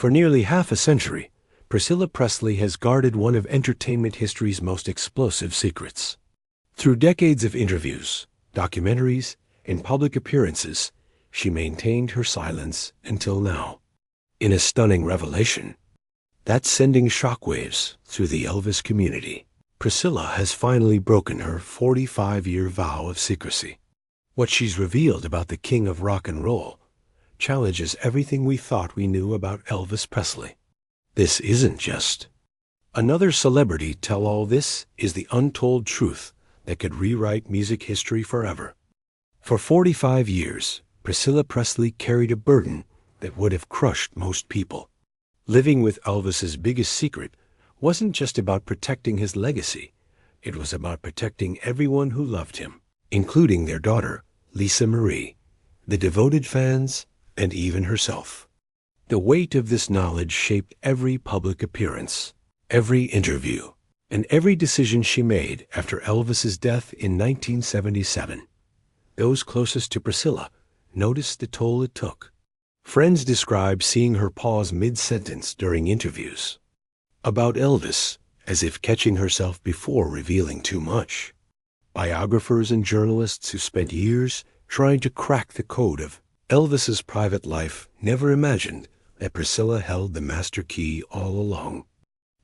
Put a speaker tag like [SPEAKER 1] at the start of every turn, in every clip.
[SPEAKER 1] For nearly half a century, Priscilla Presley has guarded one of entertainment history's most explosive secrets. Through decades of interviews, documentaries, and public appearances, she maintained her silence until now. In a stunning revelation that's sending shockwaves through the Elvis community, Priscilla has finally broken her 45-year vow of secrecy. What she's revealed about the king of rock and roll challenges everything we thought we knew about Elvis Presley. This isn't just another celebrity tell-all. This is the untold truth that could rewrite music history forever. For 45 years, Priscilla Presley carried a burden that would have crushed most people. Living with Elvis's biggest secret wasn't just about protecting his legacy. It was about protecting everyone who loved him, including their daughter, Lisa Marie, the devoted fans, and even herself. The weight of this knowledge shaped every public appearance, every interview, and every decision she made after Elvis's death in 1977. Those closest to Priscilla noticed the toll it took. Friends describe seeing her pause mid-sentence during interviews about Elvis, as if catching herself before revealing too much. Biographers and journalists who spent years trying to crack the code of Elvis's private life never imagined that Priscilla held the master key all along.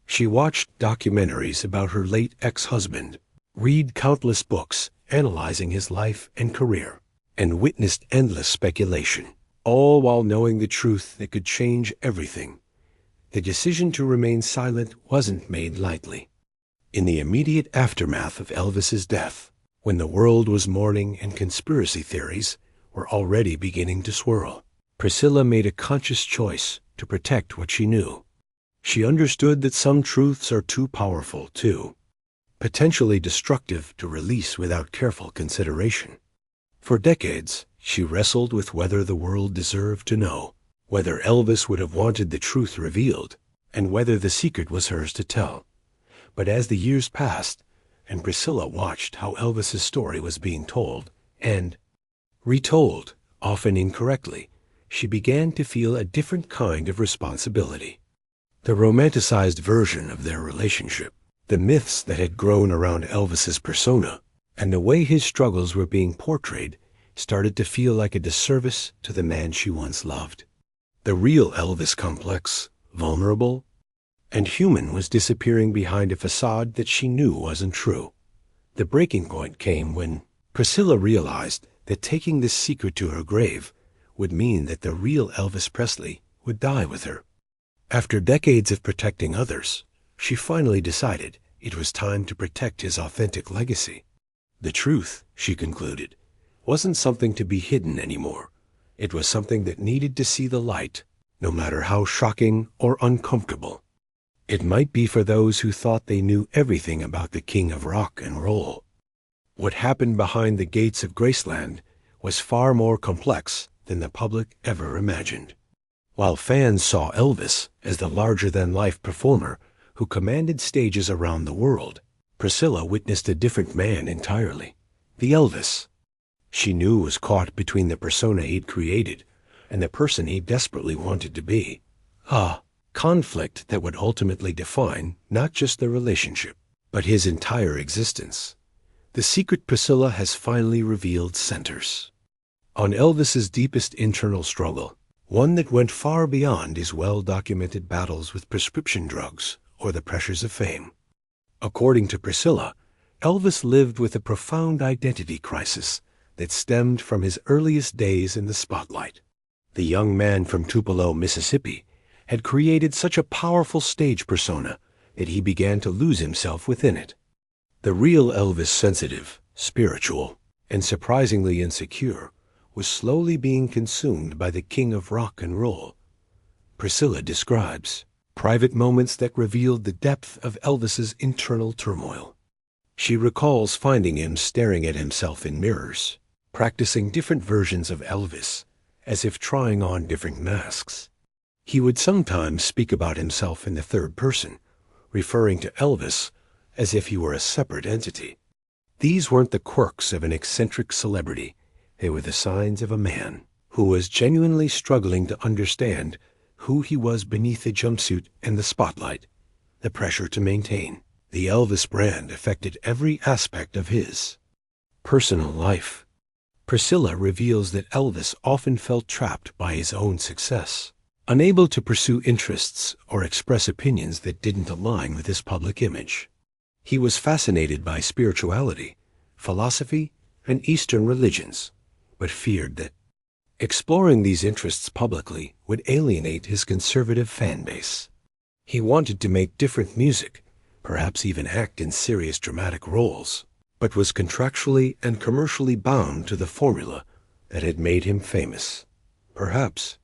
[SPEAKER 1] She watched documentaries about her late ex-husband, read countless books analyzing his life and career, and witnessed endless speculation, all while knowing the truth that could change everything. The decision to remain silent wasn't made lightly. In the immediate aftermath of Elvis's death, when the world was mourning and conspiracy theories were already beginning to swirl, Priscilla made a conscious choice to protect what she knew. She understood that some truths are too powerful, too potentially destructive to release without careful consideration. For decades, she wrestled with whether the world deserved to know, whether Elvis would have wanted the truth revealed, and whether the secret was hers to tell. But as the years passed, and Priscilla watched how Elvis's story was being told and retold, often incorrectly, she began to feel a different kind of responsibility. The romanticized version of their relationship, the myths that had grown around Elvis's persona, and the way his struggles were being portrayed started to feel like a disservice to the man she once loved. The real Elvis, complex, vulnerable, and human, was disappearing behind a facade that she knew wasn't true. The breaking point came when Priscilla realized that taking this secret to her grave would mean that the real Elvis Presley would die with her. After decades of protecting others, she finally decided it was time to protect his authentic legacy. The truth, she concluded, wasn't something to be hidden anymore. It was something that needed to see the light, no matter how shocking or uncomfortable. It might be for those who thought they knew everything about the king of rock and roll. What happened behind the gates of Graceland was far more complex than the public ever imagined. While fans saw Elvis as the larger-than-life performer who commanded stages around the world, Priscilla witnessed a different man entirely, the Elvis she knew was caught between the persona he'd created and the person he desperately wanted to be. A conflict that would ultimately define not just the relationship, but his entire existence. The secret Priscilla has finally revealed centers on Elvis's deepest internal struggle, one that went far beyond his well-documented battles with prescription drugs or the pressures of fame. According to Priscilla, Elvis lived with a profound identity crisis that stemmed from his earliest days in the spotlight. The young man from Tupelo, Mississippi, had created such a powerful stage persona that he began to lose himself within it. The real Elvis, sensitive, spiritual, and surprisingly insecure, was slowly being consumed by the king of rock and roll. Priscilla describes private moments that revealed the depth of Elvis's internal turmoil. She recalls finding him staring at himself in mirrors, practicing different versions of Elvis, as if trying on different masks. He would sometimes speak about himself in the third person, referring to Elvis as if he were a separate entity. These weren't the quirks of an eccentric celebrity. They were the signs of a man who was genuinely struggling to understand who he was beneath the jumpsuit and the spotlight, the pressure to maintain. The Elvis brand affected every aspect of his personal life. Priscilla reveals that Elvis often felt trapped by his own success, unable to pursue interests or express opinions that didn't align with his public image. He was fascinated by spirituality, philosophy, and Eastern religions, but feared that exploring these interests publicly would alienate his conservative fan base. He wanted to make different music, perhaps even act in serious dramatic roles, but was contractually and commercially bound to the formula that had made him famous. Perhaps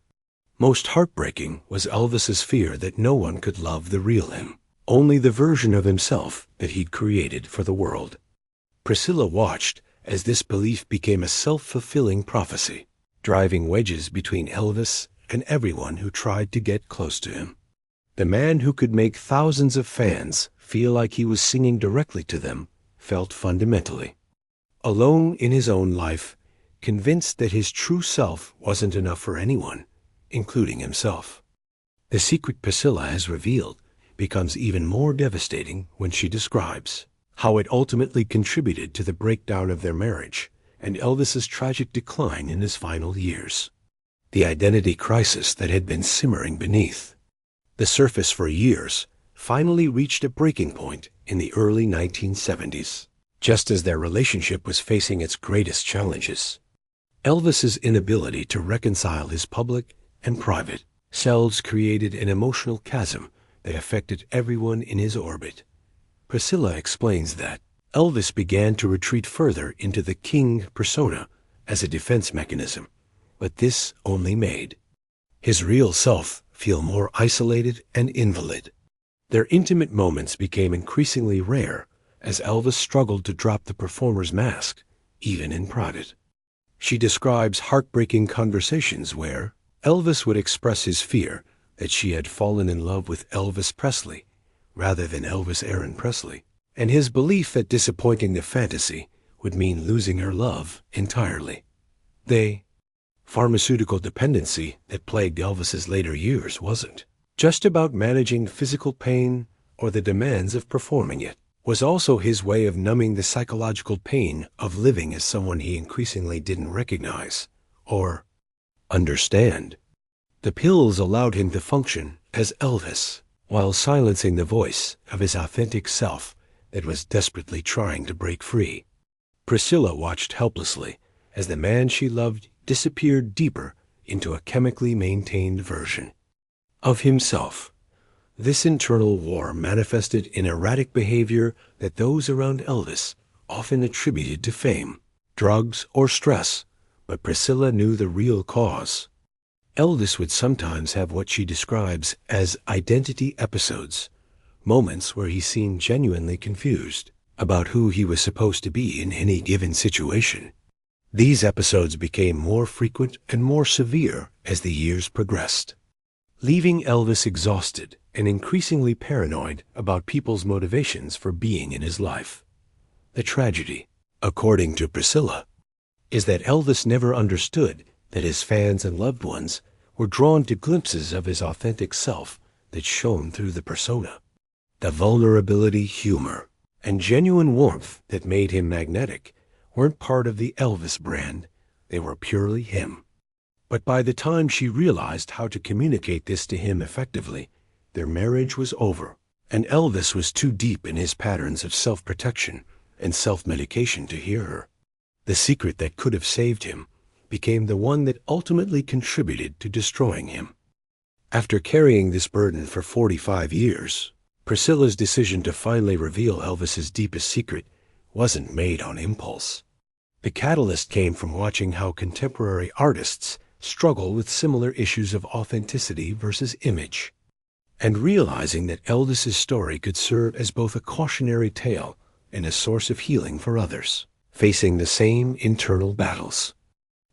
[SPEAKER 1] most heartbreaking was Elvis's fear that no one could love the real him, only the version of himself that he'd created for the world. Priscilla watched as this belief became a self-fulfilling prophecy, driving wedges between Elvis and everyone who tried to get close to him. The man who could make thousands of fans feel like he was singing directly to them felt fundamentally alone in his own life, convinced that his true self wasn't enough for anyone, including himself. The secret Priscilla has revealed becomes even more devastating when she describes how it ultimately contributed to the breakdown of their marriage and Elvis's tragic decline in his final years. The identity crisis that had been simmering beneath the surface for years finally reached a breaking point in the early 1970s, just as their relationship was facing its greatest challenges. Elvis's inability to reconcile his public and private selves created an emotional chasm that affected everyone in his orbit. Priscilla explains that Elvis began to retreat further into the king persona as a defense mechanism, but this only made his real self feel more isolated and invalid. Their intimate moments became increasingly rare as Elvis struggled to drop the performer's mask, even in private. She describes heartbreaking conversations where Elvis would express his fear that she had fallen in love with Elvis Presley rather than Elvis Aaron Presley, and his belief that disappointing the fantasy would mean losing her love entirely. The pharmaceutical dependency that plagued Elvis's later years wasn't just about managing physical pain or the demands of performing it. Was also his way of numbing the psychological pain of living as someone he increasingly didn't recognize or understand. The pills allowed him to function as Elvis while silencing the voice of his authentic self that was desperately trying to break free. Priscilla watched helplessly as the man she loved disappeared deeper into a chemically maintained version of himself. This internal war manifested in erratic behavior that those around Elvis often attributed to fame, drugs, or stress, but Priscilla knew the real cause. Elvis would sometimes have what she describes as identity episodes, moments where he seemed genuinely confused about who he was supposed to be in any given situation. These episodes became more frequent and more severe as the years progressed, leaving Elvis exhausted and increasingly paranoid about people's motivations for being in his life. The tragedy, according to Priscilla, is that Elvis never understood that his fans and loved ones were drawn to glimpses of his authentic self that shone through the persona. The vulnerability, humor, and genuine warmth that made him magnetic weren't part of the Elvis brand. They were purely him. But by the time she realized how to communicate this to him effectively, their marriage was over, and Elvis was too deep in his patterns of self-protection and self-medication to hear her. The secret that could have saved him became the one that ultimately contributed to destroying him. After carrying this burden for 45 years, Priscilla's decision to finally reveal Elvis's deepest secret wasn't made on impulse. The catalyst came from watching how contemporary artists struggle with similar issues of authenticity versus image, and realizing that Elvis's story could serve as both a cautionary tale and a source of healing for others facing the same internal battles.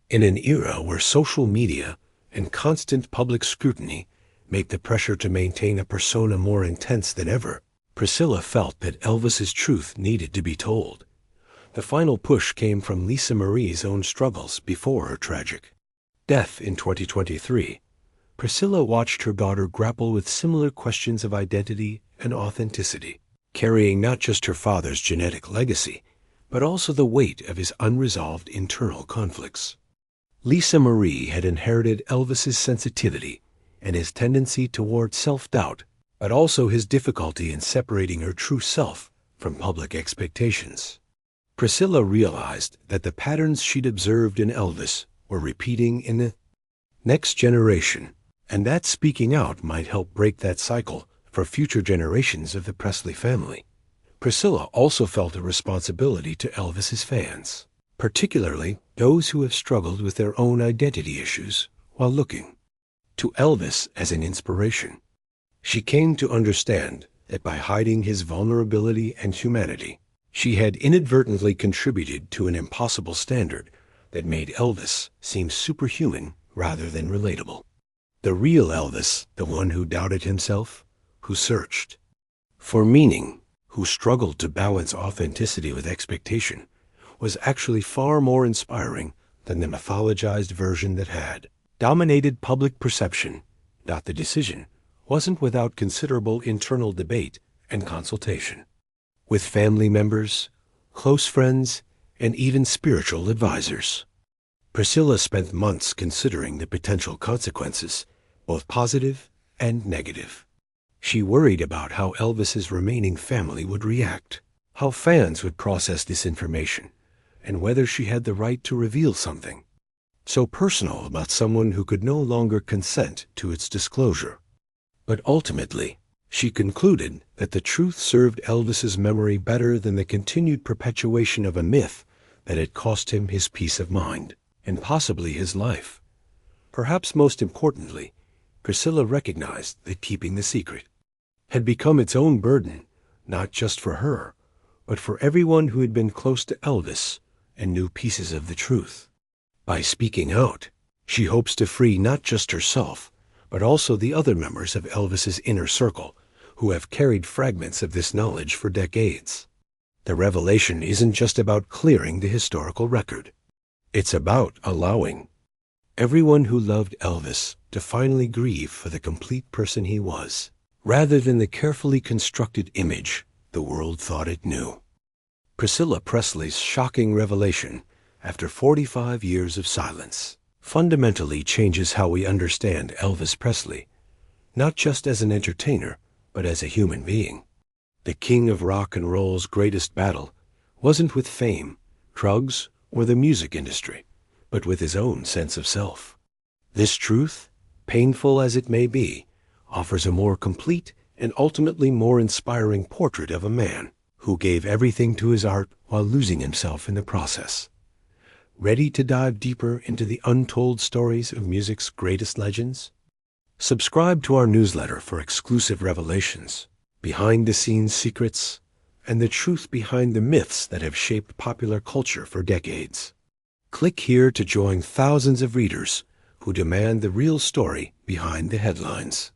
[SPEAKER 1] In an era where social media and constant public scrutiny make the pressure to maintain a persona more intense than ever, Priscilla felt that Elvis's truth needed to be told. The final push came from Lisa Marie's own struggles before her tragic death in 2023, Priscilla watched her daughter grapple with similar questions of identity and authenticity, carrying not just her father's genetic legacy, but also the weight of his unresolved internal conflicts. Lisa Marie had inherited Elvis's sensitivity and his tendency toward self-doubt, but also his difficulty in separating her true self from public expectations. Priscilla realized that the patterns she'd observed in Elvis were repeating in the next generation, and that speaking out might help break that cycle for future generations of the Presley family. Priscilla also felt a responsibility to Elvis's fans, particularly those who have struggled with their own identity issues while looking to Elvis as an inspiration. She came to understand that by hiding his vulnerability and humanity, she had inadvertently contributed to an impossible standard that made Elvis seem superhuman rather than relatable. The real Elvis, the one who doubted himself, who searched for meaning, who struggled to balance authenticity with expectation, was actually far more inspiring than the mythologized version that had dominated public perception. The decision wasn't without considerable internal debate and consultation with family members, close friends, and even spiritual advisors. Priscilla spent months considering the potential consequences, both positive and negative. She worried about how Elvis's remaining family would react, how fans would process this information, and whether she had the right to reveal something so personal about someone who could no longer consent to its disclosure. But ultimately, she concluded that the truth served Elvis's memory better than the continued perpetuation of a myth that had cost him his peace of mind and possibly his life. Perhaps most importantly, Priscilla recognized that keeping the secret had become its own burden, not just for her, but for everyone who had been close to Elvis and knew pieces of the truth. By speaking out, she hopes to free not just herself, but also the other members of Elvis's inner circle who have carried fragments of this knowledge for decades. The revelation isn't just about clearing the historical record. It's about allowing everyone who loved Elvis to finally grieve for the complete person he was, rather than the carefully constructed image the world thought it knew. Priscilla Presley's shocking revelation, after 45 years of silence, fundamentally changes how we understand Elvis Presley, not just as an entertainer, but as a human being. The king of rock and roll's greatest battle wasn't with fame, drugs, or the music industry, but with his own sense of self. This truth, painful as it may be, offers a more complete and ultimately more inspiring portrait of a man who gave everything to his art while losing himself in the process. Ready to dive deeper into the untold stories of music's greatest legends? Subscribe to our newsletter for exclusive revelations, behind-the-scenes secrets, and the truth behind the myths that have shaped popular culture for decades. Click here to join thousands of readers who demand the real story behind the headlines.